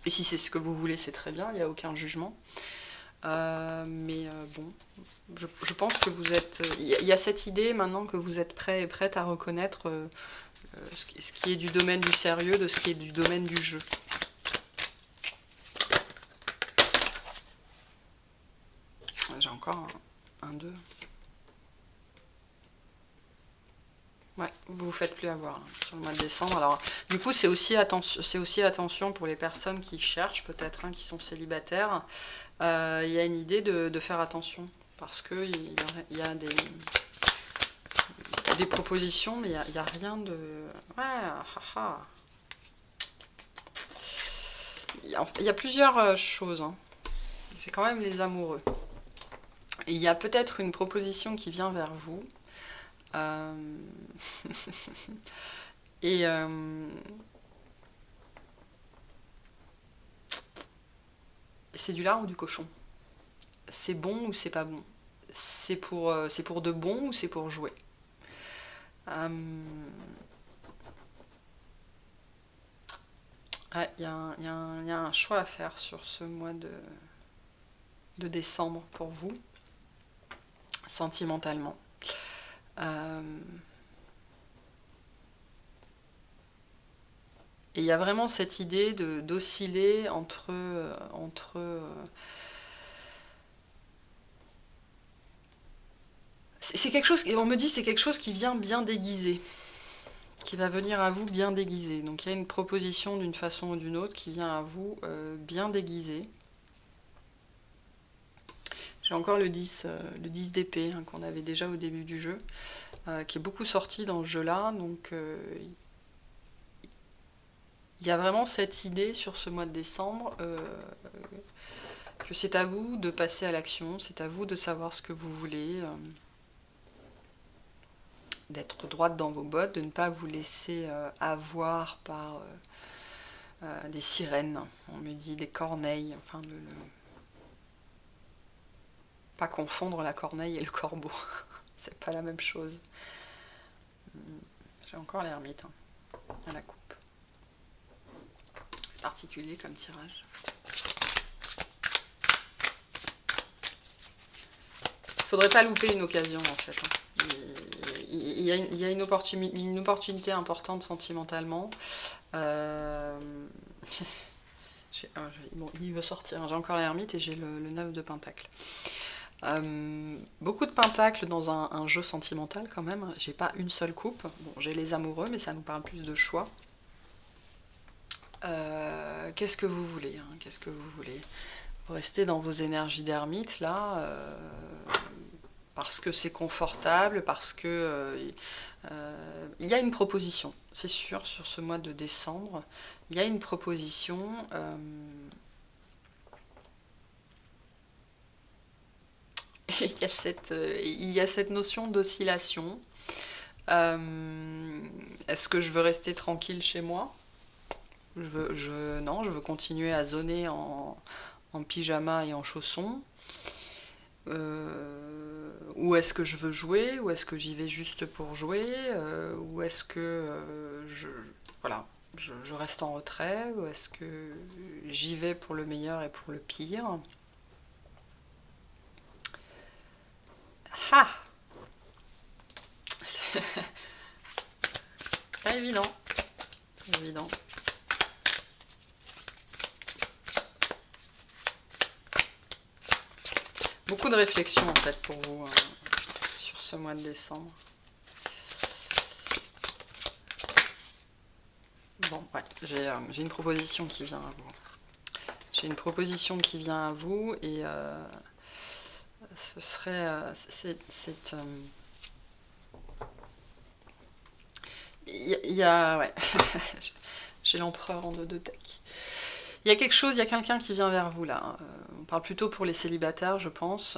Et si c'est ce que vous voulez, c'est très bien, il n'y a aucun jugement. Mais bon, je pense que vous êtes... Il y a cette idée maintenant que vous êtes prêt et prête à reconnaître ce qui est du domaine du sérieux, de ce qui est du domaine du jeu. J'ai encore un 2. Ouais, vous vous faites plus avoir là, sur le mois de décembre. Alors, du coup, c'est aussi attention pour les personnes qui cherchent, peut-être, hein, qui sont célibataires. Il y a une idée de faire attention. Parce qu'il y a des propositions, mais il y a rien de... Ouais, haha. Il y a plusieurs choses, hein. C'est quand même les amoureux. Et il y a peut-être une proposition qui vient vers vous. Euh, et c'est du lard ou du cochon? C'est bon ou c'est pas bon? C'est pour de bon ou c'est pour jouer? Euh, ouais, y a un choix à faire sur ce mois de décembre pour vous, sentimentalement. Euh, et il y a vraiment cette idée d'osciller entre c'est quelque chose, on me dit c'est quelque chose qui vient bien déguisé, qui va venir à vous bien déguisé. Donc il y a une proposition d'une façon ou d'une autre qui vient à vous bien déguisée. J'ai encore le 10 d'épée hein, qu'on avait déjà au début du jeu, qui est beaucoup sorti dans le jeu-là. Donc il y a vraiment cette idée sur ce mois de décembre que c'est à vous de passer à l'action, c'est à vous de savoir ce que vous voulez, d'être droite dans vos bottes, de ne pas vous laisser avoir par des sirènes, on me dit des corneilles, enfin pas confondre la corneille et le corbeau, c'est pas la même chose. J'ai encore l'ermite hein, à la coupe. Particulier comme tirage. Faudrait pas louper une occasion en fait. Hein. Il y a une opportunité importante sentimentalement. Bon, il veut sortir. J'ai encore l'ermite et j'ai le 9 de pentacle. Beaucoup de pentacles dans un jeu sentimental quand même. J'ai pas une seule coupe. Bon, j'ai les amoureux, mais ça nous parle plus de choix. Qu'est-ce que vous voulez hein, qu'est-ce que vous voulez? Vous restez dans vos énergies d'ermite là, parce que c'est confortable, parce que il y a une proposition, c'est sûr, sur ce mois de décembre. Il y a une proposition. il y a cette notion d'oscillation. Est-ce que je veux rester tranquille chez moi? Non, je veux continuer à zoner en pyjama et en chaussons. Ou est-ce que je veux jouer? Ou est-ce que j'y vais juste pour jouer? Ou est-ce que voilà, je reste en retrait? Ou est-ce que j'y vais pour le meilleur et pour le pire? Ah! C'est pas évident. Pas évident. Beaucoup de réflexion en fait pour vous sur ce mois de décembre. Bon, ouais, j'ai une proposition qui vient à vous. J'ai une proposition qui vient à vous et ce serait... il y a... Ouais, j'ai l'empereur en deux decks. Il y a quelque chose, il y a quelqu'un qui vient vers vous là. On parle plutôt pour les célibataires, je pense.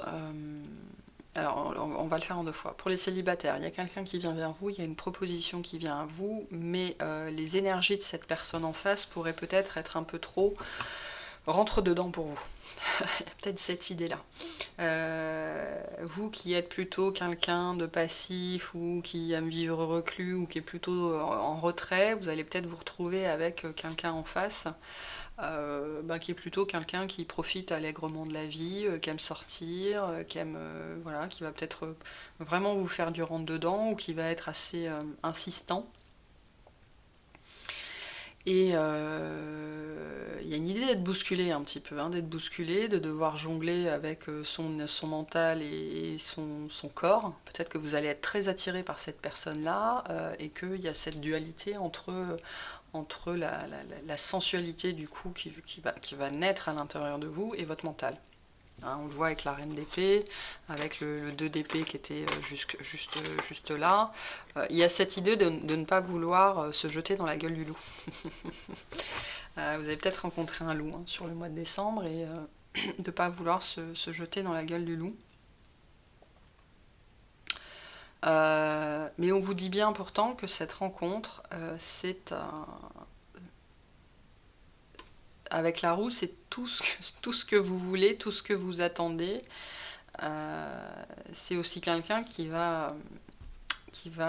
Alors, on va le faire en deux fois. Pour les célibataires, il y a quelqu'un qui vient vers vous, il y a une proposition qui vient à vous, mais les énergies de cette personne en face pourraient peut-être être un peu trop rentre-dedans pour vous. Il y a peut-être cette idée-là. Vous qui êtes plutôt quelqu'un de passif ou qui aime vivre reclus ou qui est plutôt en retrait, vous allez peut-être vous retrouver avec quelqu'un en face qui est plutôt quelqu'un qui profite allègrement de la vie, qui aime sortir, qui aime voilà, qui va peut-être vraiment vous faire du rentre-dedans ou qui va être assez insistant. Et il y a une idée d'être bousculé un petit peu, d'être bousculé, de devoir jongler avec son mental et son corps. Peut-être que vous allez être très attiré par cette personne-là et qu'il y a cette dualité entre la sensualité du coup qui va naître à l'intérieur de vous et votre mental. On le voit avec la reine d'épée, avec le 2 d'épée qui était juste là. Il y a cette idée de ne pas vouloir se jeter dans la gueule du loup. Vous avez peut-être rencontré un loup sur le mois de décembre et de ne pas vouloir se jeter dans la gueule du loup. Mais on vous dit bien pourtant que cette rencontre, c'est avec la roue, c'est tout ce que vous voulez, tout ce que vous attendez. C'est aussi quelqu'un qui va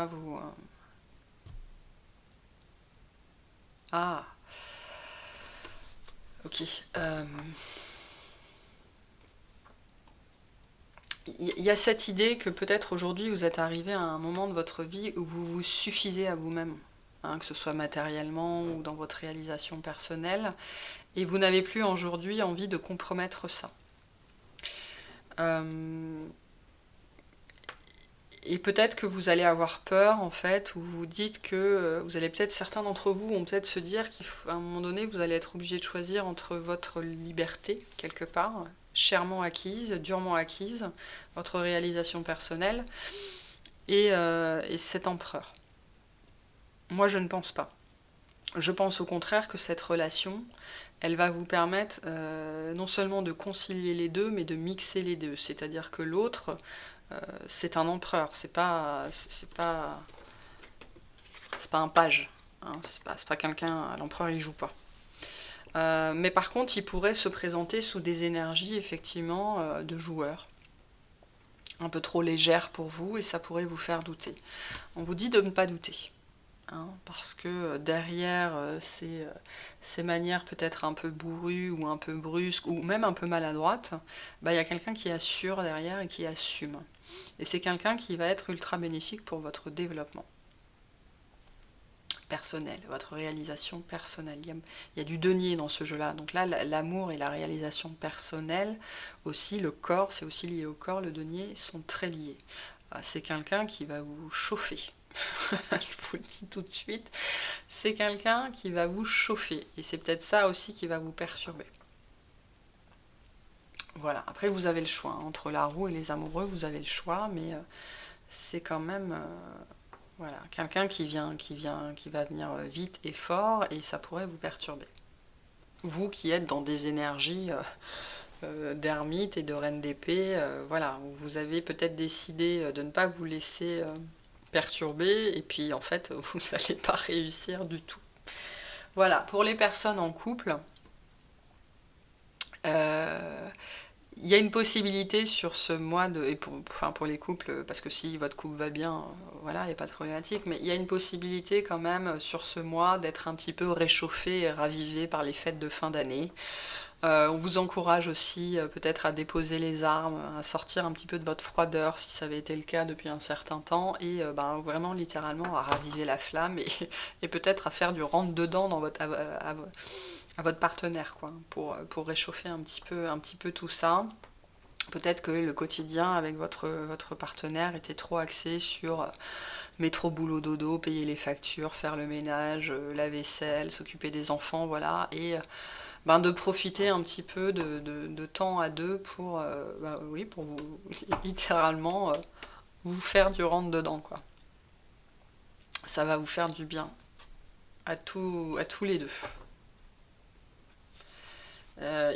vous... Ah, ok. Il y a cette idée que peut-être aujourd'hui vous êtes arrivé à un moment de votre vie où vous vous suffisez à vous-même, que ce soit matériellement ou dans votre réalisation personnelle, et vous n'avez plus aujourd'hui envie de compromettre ça. Et peut-être que vous allez avoir peur en fait, ou vous dites que vous allez peut-être, certains d'entre vous vont peut-être se dire qu'à un moment donné vous allez être obligé de choisir entre votre liberté quelque part, chèrement acquise, durement acquise, votre réalisation personnelle et cet empereur. Moi je ne pense pas. Je pense au contraire que cette relation, elle va vous permettre non seulement de concilier les deux, mais de mixer les deux. C'est-à-dire que l'autre, c'est un empereur, c'est pas un page. C'est pas quelqu'un, l'empereur il joue pas. Mais par contre, il pourrait se présenter sous des énergies effectivement de joueur, un peu trop légères pour vous, et ça pourrait vous faire douter. On vous dit de ne pas douter. Parce que derrière ces manières peut-être un peu bourrues ou un peu brusques ou même un peu maladroites, il y a quelqu'un qui assure derrière et qui assume. Et c'est quelqu'un qui va être ultra bénéfique pour votre développement personnel, votre réalisation personnelle. Il y a du denier dans ce jeu-là. Donc là, l'amour et la réalisation personnelle, aussi le corps, c'est aussi lié au corps, le denier, sont très liés. C'est quelqu'un qui va vous chauffer. Je vous le dis tout de suite, c'est quelqu'un qui va vous chauffer. Et c'est peut-être ça aussi qui va vous perturber. Voilà, après vous avez le choix. Entre la roue et les amoureux, vous avez le choix, mais c'est quand même voilà, quelqu'un qui va venir vite et fort, et ça pourrait vous perturber. Vous qui êtes dans des énergies d'ermite et de reine d'épée, voilà, où vous avez peut-être décidé de ne pas vous laisser perturber, et puis en fait, vous n'allez pas réussir du tout. Voilà, pour les personnes en couple, il y a une possibilité sur ce mois et pour les couples, parce que si votre couple va bien, voilà, il n'y a pas de problématique, mais il y a une possibilité quand même sur ce mois d'être un petit peu réchauffé et ravivé par les fêtes de fin d'année. On vous encourage aussi peut-être à déposer les armes, à sortir un petit peu de votre froideur si ça avait été le cas depuis un certain temps, et vraiment littéralement à raviver la flamme et peut-être à faire du rentre-dedans dans à votre partenaire, quoi, pour réchauffer un petit peu tout ça. Peut-être que le quotidien avec votre partenaire était trop axé sur métro, boulot, dodo, payer les factures, faire le ménage, la vaisselle, s'occuper des enfants, voilà, et de profiter un petit peu de temps à deux pour, oui, pour vous, littéralement, vous faire du rentre-dedans, quoi. Ça va vous faire du bien à tous les deux.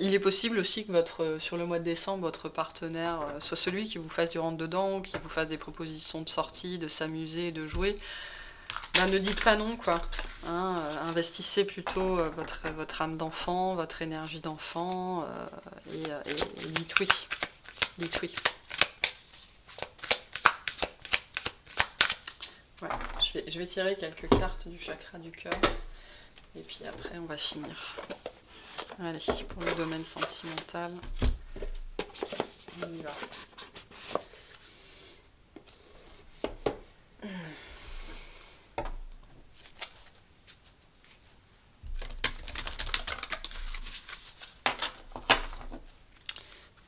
Il est possible aussi que sur le mois de décembre, votre partenaire soit celui qui vous fasse du rentre-dedans, qui vous fasse des propositions de sortie, de s'amuser, de jouer. Ne dites pas non, quoi. Hein, investissez plutôt votre âme d'enfant, votre énergie d'enfant, et dites oui. Dites oui. Ouais, je vais tirer quelques cartes du chakra du cœur, et puis après on va finir. Allez, pour le domaine sentimental, on y va.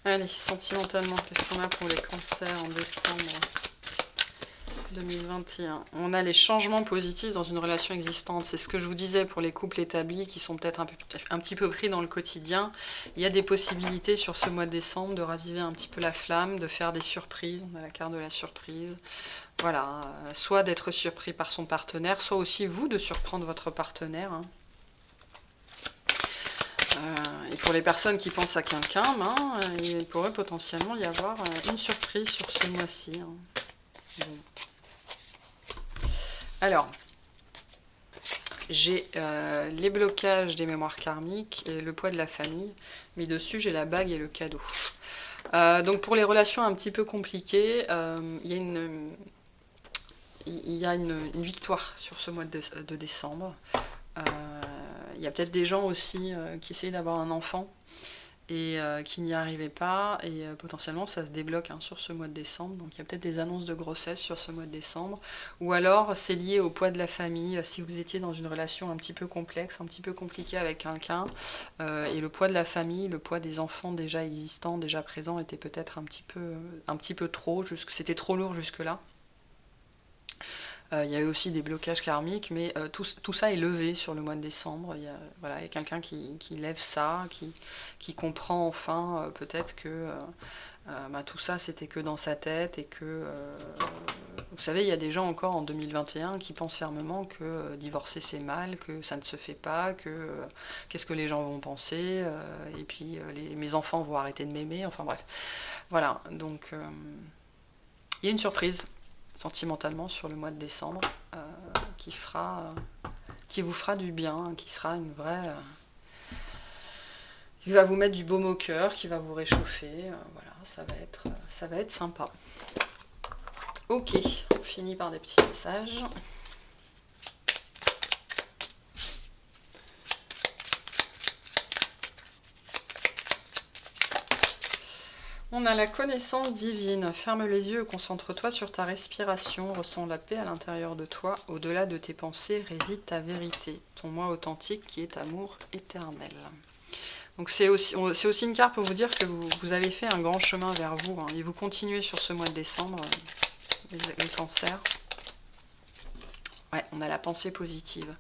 Allez, sentimentalement, qu'est-ce qu'on a pour les cancers en décembre 2021? On a les changements positifs dans une relation existante. C'est ce que je vous disais pour les couples établis qui sont peut-être un petit peu pris dans le quotidien. Il y a des possibilités sur ce mois de décembre de raviver un petit peu la flamme, de faire des surprises. On a la carte de la surprise. Voilà, soit d'être surpris par son partenaire, soit aussi vous de surprendre votre partenaire. Hein. Et pour les personnes qui pensent à quelqu'un, il pourrait potentiellement y avoir une surprise sur ce mois-ci. Hein. Bon. Alors, j'ai les blocages des mémoires karmiques et le poids de la famille, mais dessus j'ai la bague et le cadeau. Donc pour les relations un petit peu compliquées, il y a une victoire sur ce mois de décembre. Il y a peut-être des gens aussi qui essayent d'avoir un enfant et qui n'y arrivaient pas, et potentiellement ça se débloque sur ce mois de décembre. Donc il y a peut-être des annonces de grossesse sur ce mois de décembre, ou alors c'est lié au poids de la famille. Si vous étiez dans une relation un petit peu complexe, un petit peu compliquée avec quelqu'un, et le poids de la famille, le poids des enfants déjà existants, déjà présents, était peut-être un petit peu trop, c'était trop lourd jusque-là. Il y a eu aussi des blocages karmiques, mais tout ça est levé sur le mois de décembre. Il y a quelqu'un qui lève ça, qui comprend enfin peut-être que tout ça c'était que dans sa tête, et que vous savez, il y a des gens encore en 2021 qui pensent fermement que divorcer c'est mal, que ça ne se fait pas, que qu'est-ce que les gens vont penser, et puis mes enfants vont arrêter de m'aimer, enfin bref. Voilà, donc il y a une surprise sentimentalement sur le mois de décembre, qui vous fera du bien, qui sera une vraie... qui va vous mettre du baume au cœur, qui va vous réchauffer, voilà, ça va être sympa. Ok, on finit par des petits messages. On a la connaissance divine. Ferme les yeux et concentre-toi sur ta respiration. Ressens la paix à l'intérieur de toi. Au-delà de tes pensées réside ta vérité. Ton moi authentique qui est amour éternel. Donc c'est aussi une carte pour vous dire que vous avez fait un grand chemin vers vous. Et vous continuez sur ce mois de décembre, les cancers. Ouais, on a la pensée positive.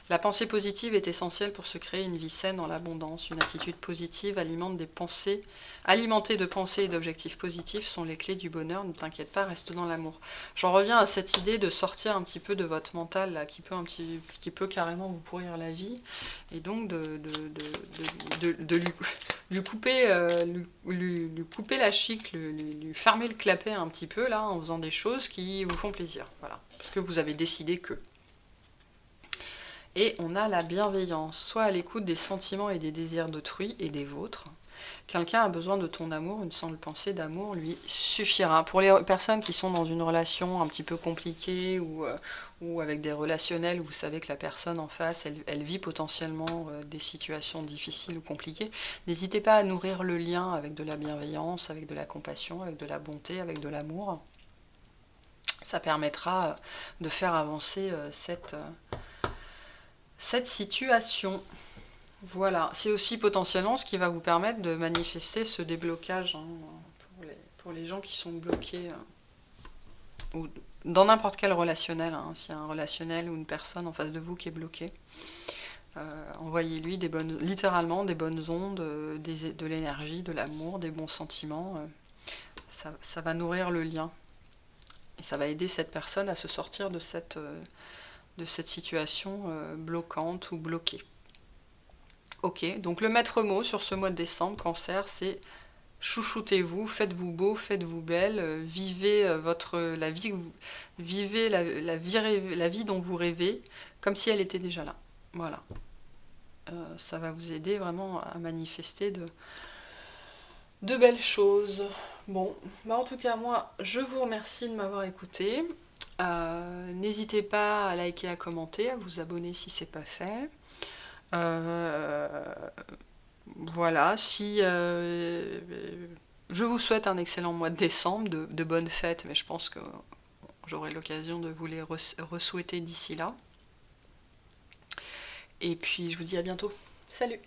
La pensée positive est essentielle pour se créer une vie saine dans l'abondance. Une attitude positive alimente des pensées. Alimentée de pensées et d'objectifs positifs sont les clés du bonheur. Ne t'inquiète pas, reste dans l'amour. J'en reviens à cette idée de sortir un petit peu de votre mental là, qui peut carrément vous pourrir la vie, et donc de lui couper, lui couper la chic, lui fermer le clapet un petit peu là, en faisant des choses qui vous font plaisir. Voilà, parce que vous avez décidé que. Et on a la bienveillance, soit à l'écoute des sentiments et des désirs d'autrui et des vôtres. Quelqu'un a besoin de ton amour, une simple pensée d'amour lui suffira. Pour les personnes qui sont dans une relation un petit peu compliquée ou avec des relationnels où vous savez que la personne en face, elle vit potentiellement des situations difficiles ou compliquées, n'hésitez pas à nourrir le lien avec de la bienveillance, avec de la compassion, avec de la bonté, avec de l'amour. Ça permettra de faire avancer cette situation. Voilà, c'est aussi potentiellement ce qui va vous permettre de manifester ce déblocage hein, pour les gens qui sont bloqués ou dans n'importe quel relationnel. Hein, s'il y a un relationnel ou une personne en face de vous qui est bloquée, envoyez-lui littéralement des bonnes ondes, de l'énergie, de l'amour, des bons sentiments. Ça va nourrir le lien et ça va aider cette personne à se sortir de cette situation bloquante ou bloquée. Ok, donc le maître mot sur ce mois de décembre, Cancer, c'est chouchoutez-vous, faites-vous beau, faites-vous belle, vivez la vie, vivez la vie dont vous rêvez, comme si elle était déjà là. Voilà. Ça va vous aider vraiment à manifester de belles choses. Bon, bah en tout cas, moi, je vous remercie de m'avoir écouté. N'hésitez pas à liker, à commenter, à vous abonner si c'est pas fait. Voilà, si je vous souhaite un excellent mois de décembre, de bonnes fêtes, mais je pense que j'aurai l'occasion de vous les ressouhaiter d'ici là. Et puis je vous dis à bientôt. Salut!